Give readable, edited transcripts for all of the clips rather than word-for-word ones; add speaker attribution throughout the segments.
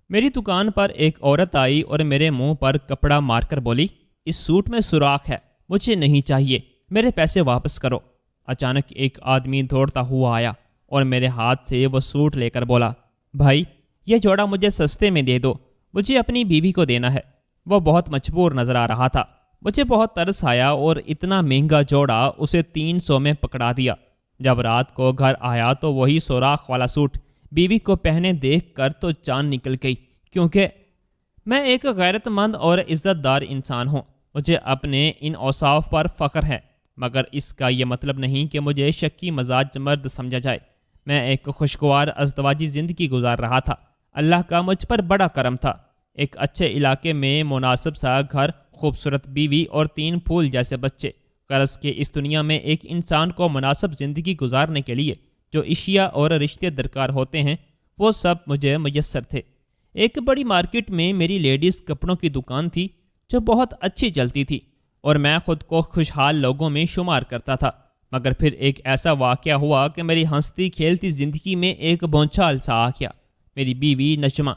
Speaker 1: میری دکان پر ایک عورت آئی اور میرے منہ پر کپڑا مار کر بولی، اس سوٹ میں سوراخ ہے، مجھے نہیں چاہیے، میرے پیسے واپس کرو۔ اچانک ایک آدمی دوڑتا ہوا آیا اور میرے ہاتھ سے وہ سوٹ لے کر بولا، بھائی یہ جوڑا مجھے سستے میں دے دو، مجھے اپنی بیوی کو دینا ہے۔ وہ بہت مجبور نظر آ رہا تھا۔ مجھے بہت ترس آیا اور اتنا مہنگا جوڑا اسے 300 میں پکڑا دیا۔ جب رات کو گھر آیا تو وہی سوراخ والا سوٹ بیوی کو پہنے دیکھ کر تو جان نکل گئی، کیونکہ میں ایک غیرت مند اور عزت دار انسان ہوں۔ مجھے اپنے ان اوصاف پر فخر ہے، مگر اس کا یہ مطلب نہیں کہ مجھے شکی مزاج مرد سمجھا جائے۔ میں ایک خوشگوار ازدواجی زندگی گزار رہا تھا۔ اللہ کا مجھ پر بڑا کرم تھا۔ ایک اچھے علاقے میں مناسب سا گھر، خوبصورت بیوی اور 3 پھول جیسے بچے۔ غرض کہ اس دنیا میں ایک انسان کو مناسب زندگی گزارنے کے لیے جو اشیاء اور رشتے درکار ہوتے ہیں وہ سب مجھے میسر تھے۔ ایک بڑی مارکیٹ میں میری لیڈیز کپڑوں کی دکان تھی جو بہت اچھی چلتی تھی اور میں خود کو خوشحال لوگوں میں شمار کرتا تھا۔ مگر پھر ایک ایسا واقعہ ہوا کہ میری ہنستی کھیلتی زندگی میں ایک بونچال سا آ گیا۔ میری بیوی نجمہ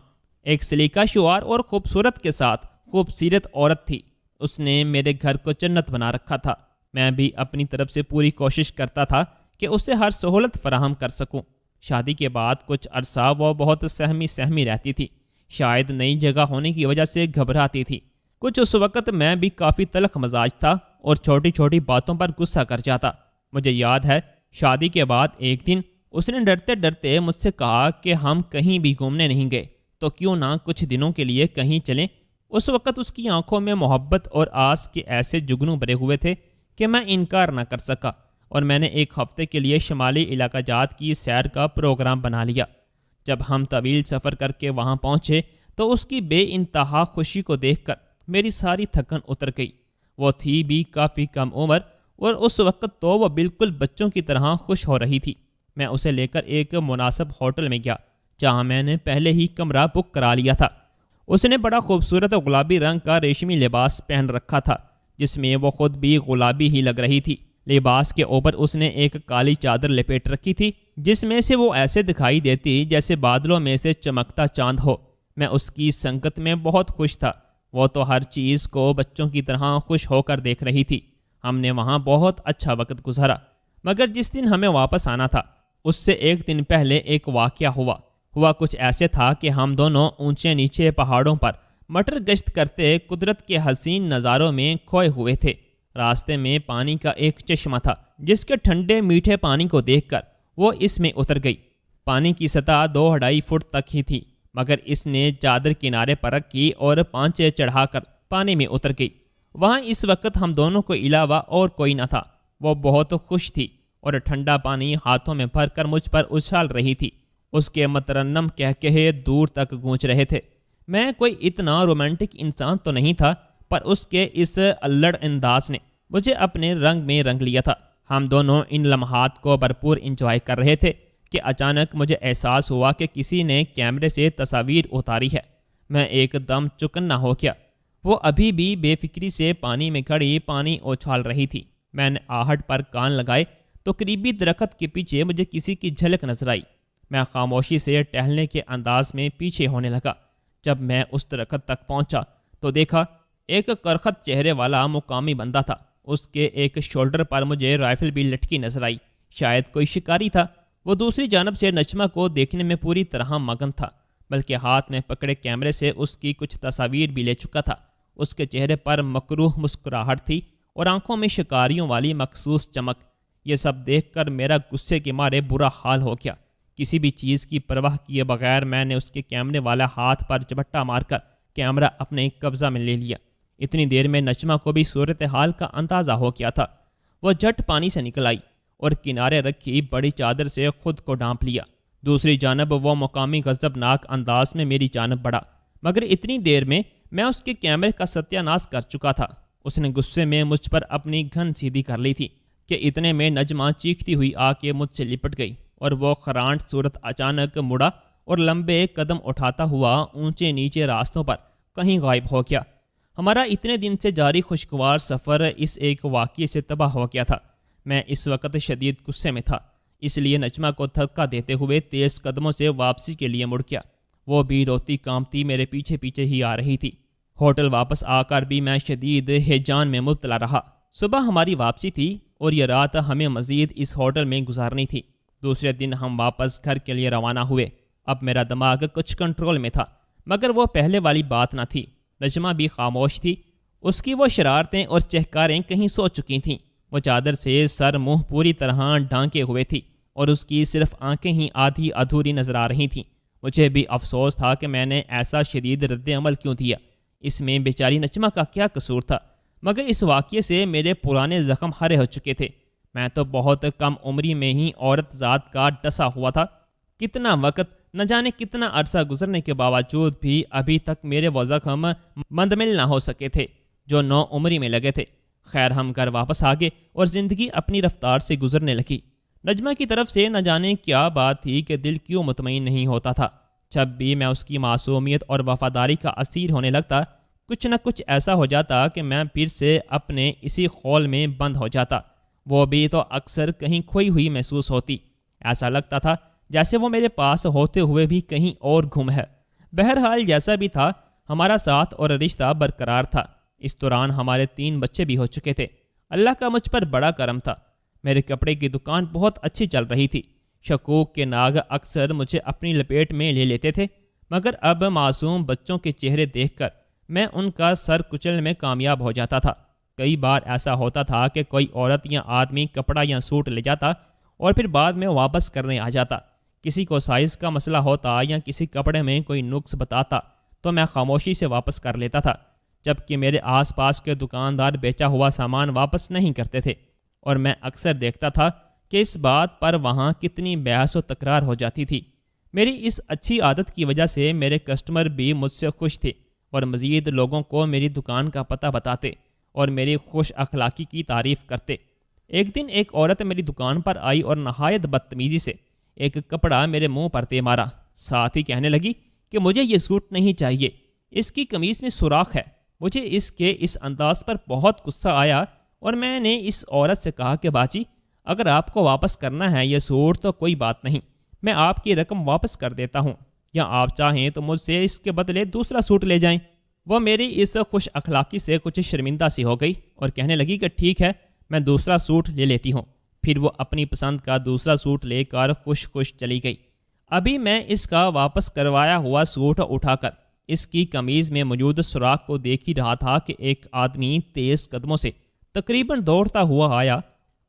Speaker 1: ایک سلیقہ شعار اور خوبصورت کے ساتھ خوبصورت عورت تھی۔ اس نے میرے گھر کو جنت بنا رکھا تھا۔ میں بھی اپنی طرف سے پوری کوشش کرتا تھا کہ اسے ہر سہولت فراہم کر سکوں۔ شادی کے بعد کچھ عرصہ وہ بہت سہمی رہتی تھی، شاید نئی جگہ ہونے کی وجہ سے گھبراتی تھی۔ کچھ اس وقت میں بھی کافی تلخ مزاج تھا اور چھوٹی چھوٹی باتوں پر غصہ کر جاتا۔ مجھے یاد ہے شادی کے بعد ایک دن اس نے ڈرتے ڈرتے مجھ سے کہا کہ ہم کہیں بھی گھومنے نہیں گئے تو کیوں نہ کچھ دنوں کے لیے کہیں چلیں۔ اس وقت اس کی آنکھوں میں محبت اور آس کے ایسے جگنوں بھرے ہوئے تھے کہ میں انکار نہ کر سکا، اور میں نے ایک ہفتے کے لیے شمالی علاقہ جات کی سیر کا پروگرام بنا لیا۔ جب ہم طویل سفر کر کے وہاں پہنچے تو اس کی بے انتہا خوشی کو دیکھ کر میری ساری تھکن اتر گئی۔ وہ تھی بھی کافی کم عمر اور اس وقت تو وہ بالکل بچوں کی طرح خوش ہو رہی تھی۔ میں اسے لے کر ایک مناسب ہوٹل میں گیا جہاں میں نے پہلے ہی کمرہ بک کرا لیا تھا۔ اس نے بڑا خوبصورت گلابی رنگ کا ریشمی لباس پہن رکھا تھا جس میں وہ خود بھی گلابی ہی لگ رہی تھی۔ لباس کے اوپر اس نے ایک کالی چادر لپیٹ رکھی تھی جس میں سے وہ ایسے دکھائی دیتی جیسے بادلوں میں سے چمکتا چاند ہو۔ میں اس کی سنگت میں بہت خوش تھا۔ وہ تو ہر چیز کو بچوں کی طرح خوش ہو کر دیکھ رہی تھی۔ ہم نے وہاں بہت اچھا وقت گزارا، مگر جس دن ہمیں واپس آنا تھا اس سے ایک دن پہلے ایک واقعہ ہوا کچھ ایسے تھا کہ ہم دونوں اونچے نیچے پہاڑوں پر مٹر گشت کرتے قدرت کے حسین نظاروں میں کھوئے ہوئے تھے۔ راستے میں پانی کا ایک چشمہ تھا جس کے ٹھنڈے میٹھے پانی کو دیکھ کر وہ اس میں اتر گئی۔ پانی کی سطح 2-2.5 فٹ تک ہی تھی، مگر اس نے چادر کنارے پر رکھی اور پانچے چڑھا کر پانی میں اتر گئی۔ وہاں اس وقت ہم دونوں کو علاوہ اور کوئی نہ تھا۔ وہ بہت خوش تھی اور ٹھنڈا پانی ہاتھوں میں بھر کر مجھ پر اچھال رہی تھی۔ اس کے مترنم کہکہے دور تک گونج رہے تھے۔ میں کوئی اتنا رومانٹک انسان تو نہیں تھا، پر اس کے اس الڑ انداز نے مجھے اپنے رنگ میں رنگ لیا تھا۔ ہم دونوں ان لمحات کو بھرپور انجوائے کر رہے تھے کہ اچانک مجھے احساس ہوا کہ کسی نے کیمرے سے تصاویر اتاری ہے۔ میں ایک دم چکنا ہو گیا۔ وہ ابھی بھی بے فکری سے پانی میں کھڑی پانی اچھال رہی تھی۔ میں نے آہٹ پر کان لگائے تو قریبی درخت کے پیچھے مجھے کسی کی جھلک نظر آئی۔ میں خاموشی سے ٹہلنے کے انداز میں پیچھے ہونے لگا۔ جب میں اس درخت تک پہنچا تو دیکھا ایک کرخت چہرے والا مقامی بندہ تھا۔ اس کے ایک شولڈر پر مجھے رائفل بھی لٹکی نظر آئی، شاید کوئی شکاری تھا۔ وہ دوسری جانب سے نجمہ کو دیکھنے میں پوری طرح مگن تھا، بلکہ ہاتھ میں پکڑے کیمرے سے اس کی کچھ تصاویر بھی لے چکا تھا۔ اس کے چہرے پر مکروہ مسکراہٹ تھی اور آنکھوں میں شکاریوں والی مخصوص چمک۔ یہ سب دیکھ کر میرا غصے کے مارے برا حال ہو گیا۔ کسی بھی چیز کی پرواہ کیے بغیر میں نے اس کے کیمرے والا ہاتھ پر جھپٹا مار کر کیمرہ اپنے قبضہ میں لے لیا۔ اتنی دیر میں نجمہ کو بھی صورتحال کا اندازہ ہو گیا تھا۔ وہ جھٹ پانی سے نکل آئی اور کنارے رکھی بڑی چادر سے خود کو ڈھانپ لیا۔ دوسری جانب وہ مقامی غضبناک انداز میں میری جانب بڑھا، مگر اتنی دیر میں اس کے کیمرے کا ستیہ ناش کر چکا تھا۔ اس نے غصے میں مجھ پر اپنی گھن سیدھی کر لی تھی کہ اتنے میں نجمہ چیختی ہوئی آ کے مجھ سے لپٹ گئی اور وہ خرانٹ صورت اچانک مڑا اور لمبے قدم اٹھاتا ہوا اونچے نیچے راستوں پر کہیں غائب ہو گیا۔ ہمارا اتنے دن سے جاری خوشگوار سفر اس ایک واقعے سے تباہ ہو گیا تھا۔ میں اس وقت شدید غصے میں تھا، اس لیے نجمہ کو دھکا دیتے ہوئے تیز قدموں سے واپسی کے لیے مڑ گیا وہ بھی روتی کانپتی میرے پیچھے پیچھے ہی آ رہی تھی۔ ہوٹل واپس آ کر بھی میں شدید ہیجان میں مبتلا رہا۔ صبح ہماری واپسی تھی اور یہ رات ہمیں مزید اس ہوٹل میں گزارنی تھی۔ دوسرے دن ہم واپس گھر کے لیے روانہ ہوئے۔ اب میرا دماغ کچھ کنٹرول میں تھا، مگر وہ پہلے والی بات نہ تھی۔ نجمہ بھی خاموش تھی، اس کی وہ شرارتیں اور چہکاریں کہیں سو چکی تھیں۔ وہ چادر سے سر منہ پوری طرح ڈھانکے ہوئے تھی اور اس کی صرف آنکھیں ہی آدھی ادھوری نظر آ رہی تھیں۔ مجھے بھی افسوس تھا کہ میں نے ایسا شدید رد عمل کیوں دیا۔ اس میں بیچاری نجمہ کا کیا قصور تھا؟ مگر اس واقعے سے میرے پرانے زخم ہرے ہو چکے تھے۔ میں تو بہت کم عمری میں ہی عورت ذات کا ڈسا ہوا تھا۔ کتنا وقت، نہ جانے کتنا عرصہ گزرنے کے باوجود بھی ابھی تک میرے وہ زخم مندمل نہ ہو سکے تھے جو نو عمری میں لگے تھے۔ خیر، ہم گھر واپس آ گئے اور زندگی اپنی رفتار سے گزرنے لگی۔ نجمہ کی طرف سے نہ جانے کیا بات تھی کہ دل کیوں مطمئن نہیں ہوتا تھا۔ جب بھی میں اس کی معصومیت اور وفاداری کا اسیر ہونے لگتا، کچھ نہ کچھ ایسا ہو جاتا کہ میں پھر سے اپنے اسی خول میں بند ہو جاتا۔ وہ بھی تو اکثر کہیں کھوئی ہوئی محسوس ہوتی۔ ایسا لگتا تھا جیسے وہ میرے پاس ہوتے ہوئے بھی کہیں اور گم ہے۔ بہرحال جیسا بھی تھا، ہمارا ساتھ اور رشتہ برقرار تھا۔ اس دوران ہمارے 3 بچے بھی ہو چکے تھے۔ اللہ کا مجھ پر بڑا کرم تھا۔ میرے کپڑے کی دکان بہت اچھی چل رہی تھی۔ شکوک کے ناگ اکثر مجھے اپنی لپیٹ میں لے لیتے تھے، مگر اب معصوم بچوں کے چہرے دیکھ کر میں ان کا سر کچلنے میں کامیاب ہو جاتا تھا۔ کئی بار ایسا ہوتا تھا کہ کوئی عورت یا آدمی کپڑا یا سوٹ لے جاتا اور پھر بعد میں واپس کرنے آ جاتا۔ کسی کو سائز کا مسئلہ ہوتا یا کسی کپڑے میں کوئی نقص بتاتا تو میں خاموشی سے واپس کر لیتا تھا، جبکہ میرے آس پاس کے دکاندار بیچا ہوا سامان واپس نہیں کرتے تھے، اور میں اکثر دیکھتا تھا کہ اس بات پر وہاں کتنی بحث و تکرار ہو جاتی تھی۔ میری اس اچھی عادت کی وجہ سے میرے کسٹمر بھی مجھ سے خوش تھے اور مزید لوگوں کو میری دکان کا پتہ بتاتے اور میری خوش اخلاقی کی تعریف کرتے۔ ایک دن ایک عورت میری دکان پر آئی اور نہایت بدتمیزی سے ایک کپڑا میرے منہ پر دے مارا۔ ساتھ ہی کہنے لگی کہ مجھے یہ سوٹ نہیں چاہیے، اس کی قمیص میں سوراخ ہے۔ مجھے اس کے اس انداز پر بہت غصہ آیا اور میں نے اس عورت سے کہا کہ باجی، اگر آپ کو واپس کرنا ہے یہ سوٹ تو کوئی بات نہیں، میں آپ کی رقم واپس کر دیتا ہوں، یا آپ چاہیں تو مجھ سے اس کے بدلے دوسرا سوٹ لے جائیں۔ وہ میری اس خوش اخلاقی سے کچھ شرمندہ سی ہو گئی اور کہنے لگی کہ ٹھیک ہے، میں دوسرا سوٹ لے لیتی ہوں۔ پھر وہ اپنی پسند کا دوسرا سوٹ لے کر خوش خوش چلی گئی۔ ابھی میں اس کا واپس کروایا ہوا سوٹ اٹھا کر اس کی قمیض میں موجود سوراخ کو دیکھ ہی رہا تھا کہ ایک آدمی تیز قدموں سے تقریباً دوڑتا ہوا آیا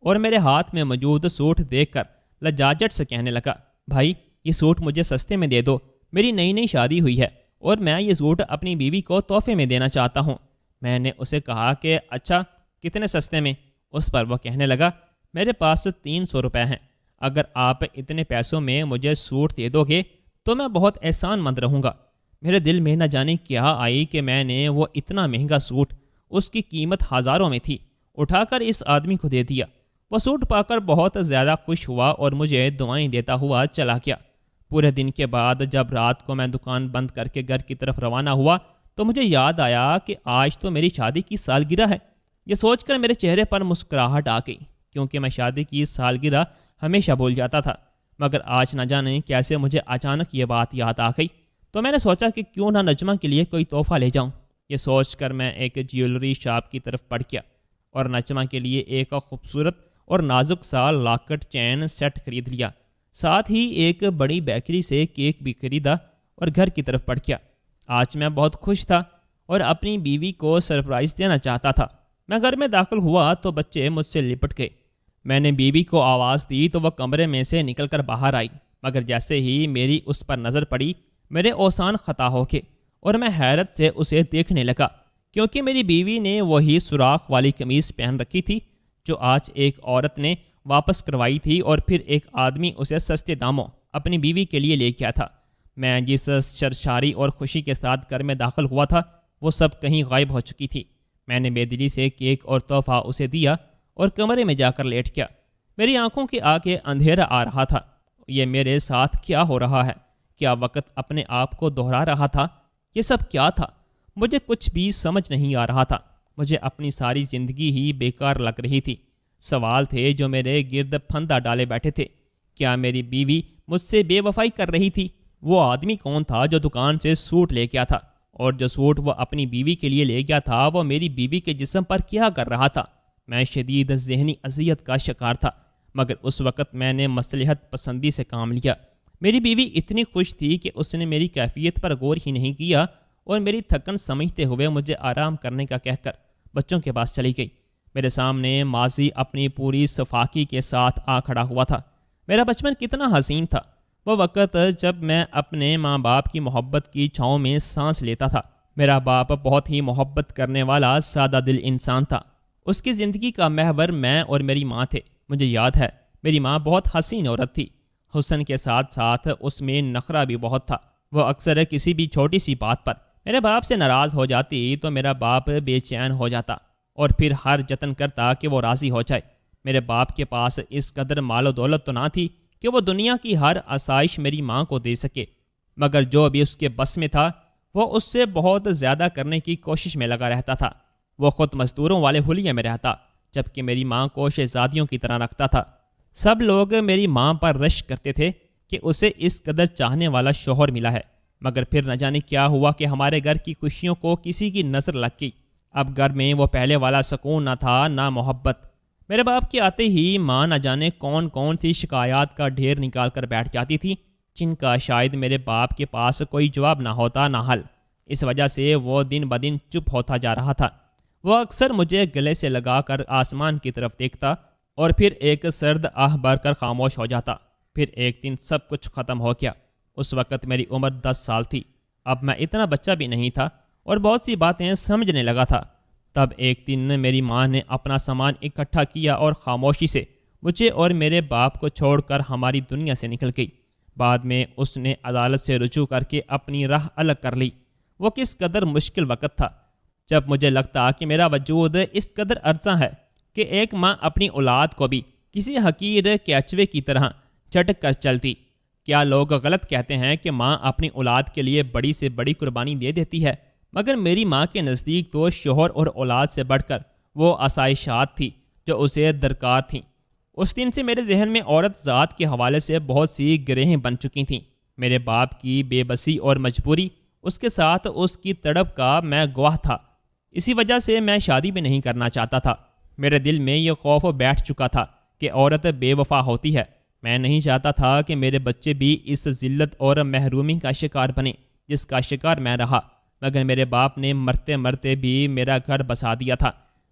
Speaker 1: اور میرے ہاتھ میں موجود سوٹ دیکھ کر لجاجت سے کہنے لگا، بھائی یہ سوٹ مجھے سستے میں دے دو، میری نئی نئی شادی ہوئی ہے اور میں یہ سوٹ اپنی بیوی کو تحفے میں دینا چاہتا ہوں۔ میں نے اسے کہا کہ اچھا، کتنے سستے میں؟ اس پر وہ کہنے لگا، میرے پاس 300 روپے ہیں، اگر آپ اتنے پیسوں میں مجھے سوٹ دے دو گے تو میں بہت احسان مند رہوں گا۔ میرے دل میں نہ جانے کیا آئی کہ میں نے وہ اتنا مہنگا سوٹ، اس کی قیمت ہزاروں میں تھی، اٹھا کر اس آدمی کو دے دیا۔ وہ سوٹ پا کر بہت زیادہ خوش ہوا اور مجھے دعائیں دیتا ہوا چلا گیا۔ پورے دن کے بعد جب رات کو میں دکان بند کر کے گھر کی طرف روانہ ہوا تو مجھے یاد آیا کہ آج تو میری شادی کی سالگرہ ہے۔ یہ سوچ کر میرے چہرے پر مسکراہٹ آ گئی، کیونکہ میں شادی کی سالگرہ ہمیشہ بھول جاتا تھا، مگر آج نہ جانے کیسے مجھے اچانک یہ بات یاد آ گئی، تو میں نے سوچا کہ کیوں نہ نجمہ کے لیے کوئی تحفہ لے جاؤں۔ یہ سوچ کر میں ایک جیولری شاپ کی طرف بڑھ گیا اور نجمہ کے لیے ایک خوبصورت اور نازک سا لاکٹ چین سیٹ خرید لیا، ساتھ ہی ایک بڑی بیکری سے کیک بھی خریدا اور گھر کی طرف بڑھ گیا۔ آج میں بہت خوش تھا اور اپنی بیوی کو سرپرائز دینا چاہتا تھا۔ میں گھر میں داخل ہوا تو بچے مجھ سے لپٹ گئے۔ میں نے بیوی کو آواز دی تو وہ کمرے میں سے نکل کر باہر آئی، مگر جیسے ہی میری اس پر نظر پڑی میرے اوسان خطا ہو گئے اور میں حیرت سے اسے دیکھنے لگا، کیونکہ میری بیوی نے وہی سوراخ والی قمیض پہن رکھی تھی جو آج ایک عورت نے واپس کروائی تھی اور پھر ایک آدمی اسے سستے داموں اپنی بیوی کے لیے لے گیا تھا۔ میں جس سرشاری اور خوشی کے ساتھ گھر میں داخل ہوا تھا وہ سب کہیں غائب ہو چکی تھی۔ میں نے بے دلی سے کیک اور تحفہ اسے دیا اور کمرے میں جا کر لیٹ گیا۔ میری آنکھوں کے آگے اندھیرا آ رہا تھا۔ یہ میرے ساتھ کیا ہو رہا ہے؟ کیا وقت اپنے آپ کو دہرا رہا تھا؟ یہ سب کیا تھا؟ مجھے کچھ بھی سمجھ نہیں آ رہا تھا۔ مجھے اپنی ساری زندگی ہی بیکار لگ رہی تھی۔ سوال تھے جو میرے گرد پھندا ڈالے بیٹھے تھے۔ کیا میری بیوی مجھ سے بے وفائی کر رہی تھی؟ وہ آدمی کون تھا جو دکان سے سوٹ لے گیا تھا، اور جو سوٹ وہ اپنی بیوی کے لیے لے گیا تھا وہ میری بیوی کے جسم پر کیا کر رہا تھا؟ میں شدید ذہنی اذیت کا شکار تھا، مگر اس وقت میں نے مصلحت پسندی سے کام لیا۔ میری بیوی اتنی خوش تھی کہ اس نے میری کیفیت پر غور ہی نہیں کیا اور میری تھکن سمجھتے ہوئے مجھے آرام کرنے کا کہہ کر بچوں کے پاس چلی گئی۔ میرے سامنے ماضی اپنی پوری صفاقی کے ساتھ آ کھڑا ہوا تھا۔ میرا بچپن کتنا حسین تھا، وہ وقت جب میں اپنے ماں باپ کی محبت کی چھاؤں میں سانس لیتا تھا۔ میرا باپ بہت ہی محبت کرنے والا سادہ دل انسان تھا۔ اس کی زندگی کا محور میں اور میری ماں تھے۔ مجھے یاد ہے میری ماں بہت حسین عورت تھی۔ حسن کے ساتھ ساتھ اس میں نخرہ بھی بہت تھا۔ وہ اکثر کسی بھی چھوٹی سی بات پر میرے باپ سے ناراض ہو جاتی تو میرا باپ بے چین ہو جاتا اور پھر ہر جتن کرتا کہ وہ راضی ہو جائے۔ میرے باپ کے پاس اس قدر مال و دولت تو نہ تھی کہ وہ دنیا کی ہر آسائش میری ماں کو دے سکے، مگر جو بھی اس کے بس میں تھا وہ اس سے بہت زیادہ کرنے کی کوشش میں لگا رہتا تھا۔ وہ خود مزدوروں والے حلیے میں رہتا، جبکہ میری ماں کو شہزادیوں کی طرح رکھتا تھا۔ سب لوگ میری ماں پر رشک کرتے تھے کہ اسے اس قدر چاہنے والا شوہر ملا ہے، مگر پھر نہ جانے کیا ہوا کہ ہمارے گھر کی خوشیوں کو کسی کی نظر لگ گئی۔ اب گھر میں وہ پہلے والا سکون نہ تھا، نہ محبت۔ میرے باپ کے آتے ہی ماں نہ جانے کون کون سی شکایات کا ڈھیر نکال کر بیٹھ جاتی تھی، جن کا شاید میرے باپ کے پاس کوئی جواب نہ ہوتا نہ حل۔ اس وجہ سے وہ دن بدن چپ ہوتا جا رہا تھا۔ وہ اکثر مجھے گلے سے لگا کر آسمان کی طرف دیکھتا اور پھر ایک سرد آہ بھر کر خاموش ہو جاتا۔ پھر ایک دن سب کچھ ختم ہو گیا۔ اس وقت میری عمر 10 سال تھی۔ اب میں اتنا بچہ بھی نہیں تھا اور بہت سی باتیں سمجھنے لگا تھا۔ تب ایک دن میری ماں نے اپنا سامان اکٹھا کیا اور خاموشی سے مجھے اور میرے باپ کو چھوڑ کر ہماری دنیا سے نکل گئی۔ بعد میں اس نے عدالت سے رجوع کر کے اپنی راہ الگ کر لی۔ وہ کس قدر مشکل وقت تھا جب مجھے لگتا کہ میرا وجود اس قدر ارزاں ہے کہ ایک ماں اپنی اولاد کو بھی کسی حقیر کیچوے کی طرح جھٹک کر چلتی۔ کیا لوگ غلط کہتے ہیں کہ ماں اپنی اولاد کے لیے بڑی سے بڑی قربانی دے دیتی ہے، مگر میری ماں کے نزدیک تو شوہر اور اولاد سے بڑھ کر وہ آسائشات تھی جو اسے درکار تھیں۔ اس دن سے میرے ذہن میں عورت ذات کے حوالے سے بہت سی گرہیں بن چکی تھیں۔ میرے باپ کی بے بسی اور مجبوری، اس کے ساتھ اس کی تڑپ کا میں گواہ تھا۔ اسی وجہ سے میں شادی بھی نہیں کرنا چاہتا تھا۔ میرے دل میں یہ خوف بیٹھ چکا تھا کہ عورت بے وفا ہوتی ہے۔ میں نہیں چاہتا تھا کہ میرے بچے بھی اس ذلت اور محرومی کا شکار بنے جس کا شکار میں رہا، مگر میرے باپ نے مرتے مرتے بھی میرا گھر بسا دیا تھا۔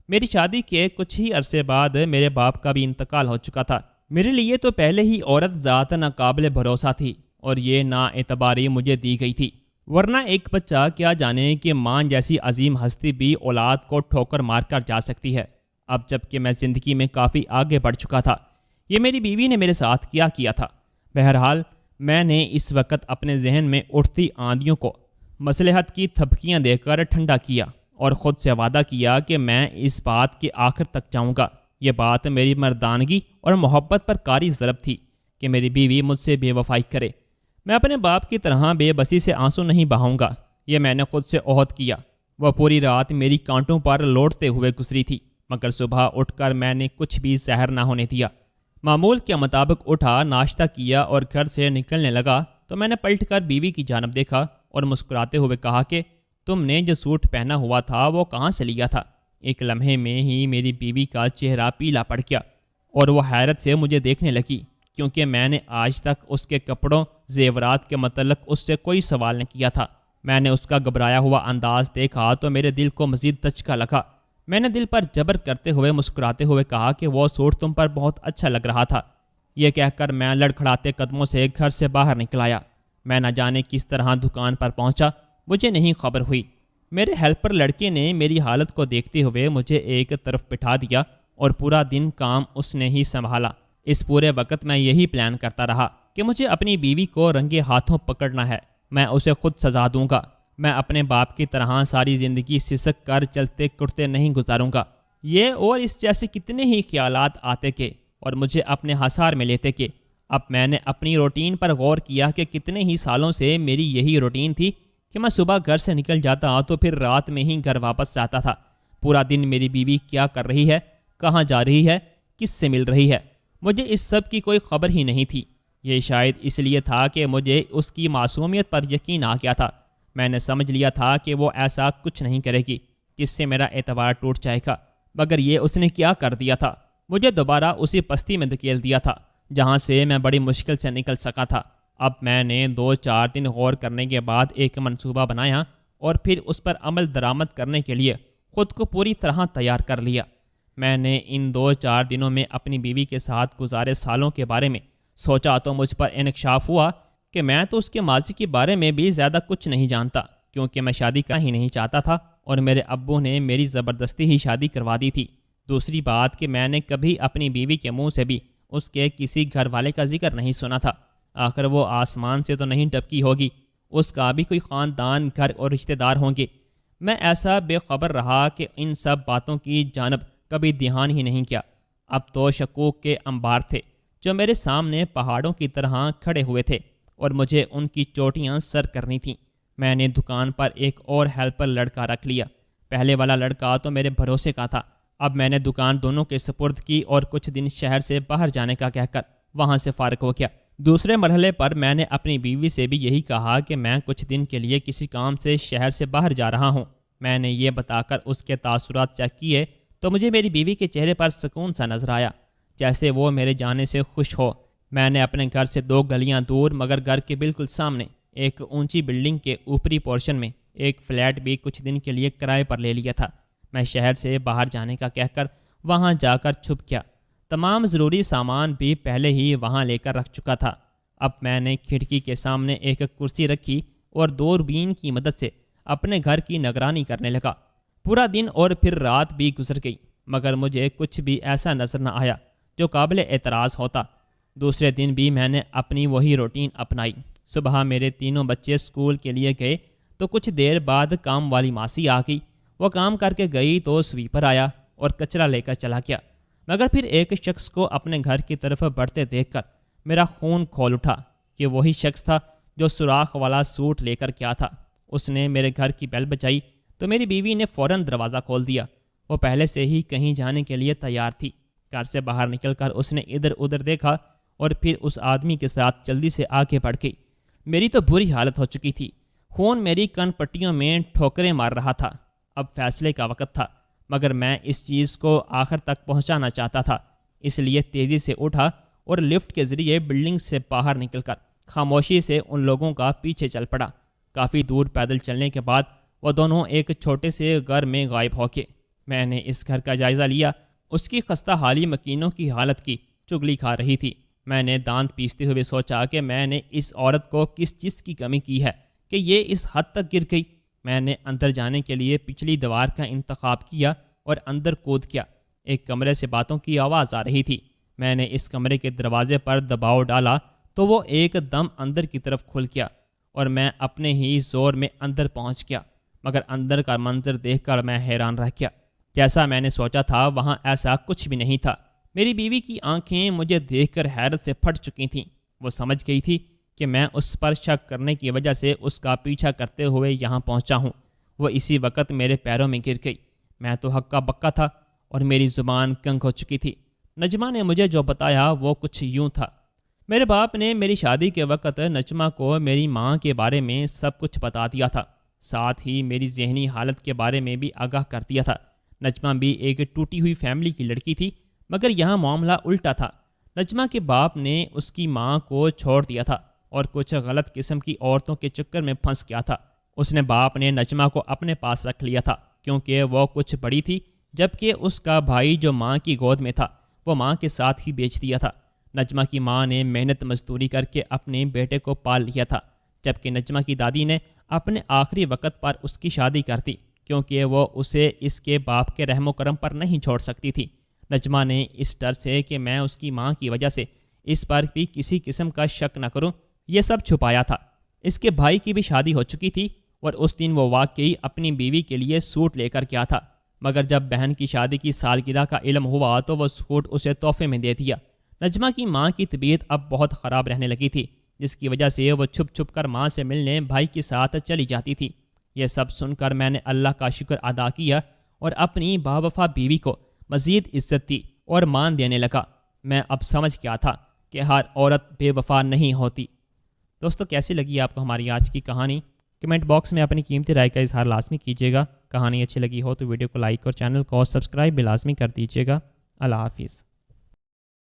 Speaker 1: میری شادی کے کچھ ہی عرصے بعد میرے باپ کا بھی انتقال ہو چکا تھا۔ میرے لیے تو پہلے ہی عورت ذات ناقابل بھروسہ تھی اور یہ نااعتباری مجھے دی گئی تھی، ورنہ ایک بچہ کیا جانے کہ ماں جیسی عظیم ہستی بھی اولاد کو ٹھوکر مار کر جا سکتی ہے۔ اب جب کہ میں زندگی میں کافی آگے بڑھ چکا تھا، یہ میری بیوی نے میرے ساتھ کیا تھا۔ بہرحال میں نے اس وقت اپنے ذہن میں اٹھتی آندھیوں کو مصلحت کی تھپکیاں دے کر ٹھنڈا کیا اور خود سے وعدہ کیا کہ میں اس بات کے آخر تک جاؤں گا۔ یہ بات میری مردانگی اور محبت پر کاری ضرب تھی کہ میری بیوی مجھ سے بے وفائی کرے۔ میں اپنے باپ کی طرح بے بسی سے آنسو نہیں بہاؤں گا، یہ میں نے خود سے عہد کیا۔ وہ پوری رات میری کانٹوں پر لوٹتے ہوئے گزری تھی، مگر صبح اٹھ کر میں نے کچھ بھی زہر نہ ہونے دیا۔ معمول کے مطابق اٹھا، ناشتہ کیا اور گھر سے نکلنے لگا تو میں نے پلٹ کر بیوی کی جانب دیکھا اور مسکراتے ہوئے کہا کہ تم نے جو سوٹ پہنا ہوا تھا وہ کہاں سے لیا تھا؟ ایک لمحے میں ہی میری بیوی کا چہرہ پیلا پڑ گیا اور وہ حیرت سے مجھے دیکھنے لگی، کیونکہ میں نے آج تک اس کے کپڑوں زیورات کے متعلق اس سے کوئی سوال نہ کیا تھا۔ میں نے اس کا گھبرایا ہوا انداز دیکھا تو میرے دل کو مزید دھچکا لگا۔ میں نے دل پر جبر کرتے ہوئے مسکراتے ہوئے کہا کہ وہ سوٹ تم پر بہت اچھا لگ رہا تھا۔ یہ کہہ کر میں لڑکھڑاتے قدموں سے گھر سے باہر نکل آیا۔ میں نہ جانے کس طرح دکان پر پہنچا، مجھے نہیں خبر ہوئی۔ میرے ہیلپر لڑکے نے میری حالت کو دیکھتے ہوئے مجھے ایک طرف بٹھا دیا اور پورا دن کام اس نے ہی سنبھالا۔ اس پورے وقت میں یہی پلان کرتا رہا کہ مجھے اپنی بیوی کو رنگے ہاتھوں پکڑنا ہے۔ میں اسے خود سزا دوں گا۔ میں اپنے باپ کی طرح ساری زندگی سسک کر چلتے کرتے نہیں گزاروں گا۔ یہ اور اس جیسے کتنے ہی خیالات آتے کہ اور مجھے اپنے حصار میں لیتے کہ اب میں نے اپنی روٹین پر غور کیا کہ کتنے ہی سالوں سے میری یہی روٹین تھی کہ میں صبح گھر سے نکل جاتا تو پھر رات میں ہی گھر واپس جاتا تھا۔ پورا دن میری بیوی کیا کر رہی ہے، کہاں جا رہی ہے، کس سے مل رہی ہے، مجھے اس سب کی کوئی خبر ہی نہیں تھی۔ یہ شاید اس لیے تھا کہ مجھے اس کی معصومیت پر یقین آ گیا تھا۔ میں نے سمجھ لیا تھا کہ وہ ایسا کچھ نہیں کرے گی جس سے میرا اعتبار ٹوٹ جائے گا، مگر یہ اس نے کیا کر دیا تھا؟ مجھے دوبارہ اسی پستی میں دھکیل دیا تھا جہاں سے میں بڑی مشکل سے نکل سکا تھا۔ اب میں نے 2-4 دن غور کرنے کے بعد ایک منصوبہ بنایا اور پھر اس پر عمل درآمد کرنے کے لیے خود کو پوری طرح تیار کر لیا۔ میں نے ان 2-4 دنوں میں اپنی بیوی کے ساتھ گزارے سالوں کے بارے میں سوچا تو مجھ پر انکشاف ہوا کہ میں تو اس کے ماضی کے بارے میں بھی زیادہ کچھ نہیں جانتا، کیونکہ میں شادی کرنا ہی نہیں چاہتا تھا اور میرے ابو نے میری زبردستی ہی شادی کروا دی تھی۔ دوسری بات کہ میں نے کبھی اپنی بیوی کے منہ سے بھی اس کے کسی گھر والے کا ذکر نہیں سنا تھا۔ آخر وہ آسمان سے تو نہیں ٹپکی ہوگی، اس کا بھی کوئی خاندان، گھر اور رشتہ دار ہوں گے۔ میں ایسا بے خبر رہا کہ ان سب باتوں کی جانب کبھی دھیان ہی نہیں کیا۔ اب تو شکوک کے انبار تھے جو میرے سامنے پہاڑوں کی طرح کھڑے ہوئے تھے اور مجھے ان کی چوٹیاں سر کرنی تھیں۔ میں نے دکان پر ایک اور ہیلپر لڑکا رکھ لیا۔ پہلے والا لڑکا تو میرے بھروسے کا تھا۔ اب میں نے دکان دونوں کے سپرد کی اور کچھ دن شہر سے باہر جانے کا کہہ کر وہاں سے فارغ ہو گیا۔ دوسرے مرحلے پر میں نے اپنی بیوی سے بھی یہی کہا کہ میں کچھ دن کے لیے کسی کام سے شہر سے باہر جا رہا ہوں۔ میں نے یہ بتا کر اس کے تاثرات چیک کیے تو مجھے میری بیوی کے چہرے پر سکون سا نظر آیا، جیسے وہ میرے جانے سے خوش ہو۔ میں نے اپنے گھر سے 2 گلیاں دور مگر گھر کے بالکل سامنے ایک اونچی بلڈنگ کے اوپری پورشن میں ایک فلیٹ بھی کچھ دن کے لیے کرائے پر لے لیا تھا۔ میں شہر سے باہر جانے کا کہہ کر وہاں جا کر چھپ گیا۔ تمام ضروری سامان بھی پہلے ہی وہاں لے کر رکھ چکا تھا۔ اب میں نے کھڑکی کے سامنے ایک کرسی رکھی اور دوربین کی مدد سے اپنے گھر کی نگرانی کرنے لگا۔ پورا دن اور پھر رات بھی گزر گئی مگر مجھے کچھ بھی ایسا نظر نہ آیا جو قابل اعتراض ہوتا۔ دوسرے دن بھی میں نے اپنی وہی روٹین اپنائی۔ صبح میرے تینوں بچے اسکول کے لیے گئے تو کچھ دیر بعد کام والی ماسی آ گئی۔ وہ کام کر کے گئی تو سویپر آیا اور کچرا لے کر چلا گیا، مگر پھر ایک شخص کو اپنے گھر کی طرف بڑھتے دیکھ کر میرا خون کھول اٹھا۔ یہ وہی شخص تھا جو سوراخ والا سوٹ لے کر گیا تھا۔ اس نے میرے گھر کی بیل بجائی تو میری بیوی نے فوراً دروازہ کھول دیا۔ وہ پہلے سے ہی کہیں جانے کے لیے تیار تھی۔ گھر سے باہر نکل کر اس نے ادھر ادھر دیکھا اور پھر اس آدمی کے ساتھ جلدی سے آگے بڑھ گئی۔ میری تو بری حالت ہو چکی تھی، خون میری کن پٹیوں میں ٹھوکریں مار رہا تھا۔ اب فیصلے کا وقت تھا مگر میں اس چیز کو آخر تک پہنچانا چاہتا تھا، اس لیے تیزی سے اٹھا اور لفٹ کے ذریعے بلڈنگ سے باہر نکل کر خاموشی سے ان لوگوں کا پیچھے چل پڑا۔ کافی دور پیدل چلنے کے بعد وہ دونوں ایک چھوٹے سے گھر میں غائب ہو گئے۔ میں نے اس گھر کا جائزہ لیا۔ اس کی خستہ حالی مکینوں کی حالت کی چگلی کھا رہی تھی۔ میں نے دانت پیستے ہوئے سوچا کہ میں نے اس عورت کو کس چیز کی کمی کی ہے کہ یہ اس حد تک گر گئی۔ میں نے اندر جانے کے لیے پچھلی دیوار کا انتخاب کیا اور اندر کود کیا۔ ایک کمرے سے باتوں کی آواز آ رہی تھی۔ میں نے اس کمرے کے دروازے پر دباؤ ڈالا تو وہ ایک دم اندر کی طرف کھل گیا اور میں اپنے ہی زور میں اندر پہنچ گیا، مگر اندر کا منظر دیکھ کر میں حیران رہ گیا۔ جیسا میں نے سوچا تھا وہاں ایسا کچھ بھی نہیں تھا۔ میری بیوی کی آنکھیں مجھے دیکھ کر حیرت سے پھٹ چکی تھیں۔ وہ سمجھ گئی تھی کہ میں اس پر شک کرنے کی وجہ سے اس کا پیچھا کرتے ہوئے یہاں پہنچا ہوں۔ وہ اسی وقت میرے پیروں میں گر گئی۔ میں تو ہکا بکا تھا اور میری زبان کنگ ہو چکی تھی۔ نجمہ نے مجھے جو بتایا وہ کچھ یوں تھا۔ میرے باپ نے میری شادی کے وقت نجمہ کو میری ماں کے بارے میں سب کچھ بتا دیا تھا، ساتھ ہی میری ذہنی حالت کے بارے میں بھی آگاہ کر دیا تھا۔ نجمہ بھی ایک ٹوٹی ہوئی فیملی کی لڑکی تھی مگر یہاں معاملہ الٹا تھا۔ نجمہ کے باپ نے اس کی ماں کو چھوڑ دیا تھا اور کچھ غلط قسم کی عورتوں کے چکر میں پھنس گیا تھا۔ اس نے باپ نے نجمہ کو اپنے پاس رکھ لیا تھا کیونکہ وہ کچھ بڑی تھی، جبکہ اس کا بھائی جو ماں کی گود میں تھا وہ ماں کے ساتھ ہی بیچ دیا تھا۔ نجمہ کی ماں نے محنت مزدوری کر کے اپنے بیٹے کو پال لیا تھا، جبکہ نجمہ کی دادی نے اپنے آخری وقت پر اس کی شادی کر دی کیونکہ وہ اسے اس کے باپ کے رحم و کرم پر نہیں چھوڑ سکتی تھی۔ نجمہ نے اس ڈر سے کہ میں اس کی ماں کی وجہ سے اس پر بھی کسی قسم کا شک نہ کروں یہ سب چھپایا تھا۔ اس کے بھائی کی بھی شادی ہو چکی تھی اور اس دن وہ واقعی اپنی بیوی کے لیے سوٹ لے کر گیا تھا، مگر جب بہن کی شادی کی سالگرہ کا علم ہوا تو وہ سوٹ اسے تحفے میں دے دیا۔ نجمہ کی ماں کی طبیعت اب بہت خراب رہنے لگی تھی، جس کی وجہ سے وہ چھپ چھپ کر ماں سے ملنے بھائی کے ساتھ چلی جاتی تھی۔ یہ سب سن کر میں نے اللہ کا شکر ادا کیا اور اپنی باوفا بیوی کو مزید عزت دی اور مان دینے لگا۔ میں اب سمجھ گیا تھا کہ ہر عورت بے وفا نہیں ہوتی۔ دوستو کیسی لگی آپ کو ہماری آج کی کہانی؟ کمنٹ باکس میں اپنی قیمتی رائے کا اظہار لازمی کیجیے گا۔ کہانی اچھی لگی ہو تو ویڈیو کو لائک اور چینل کو سبسکرائب بھی لازمی کر دیجیے گا۔ اللہ حافظ۔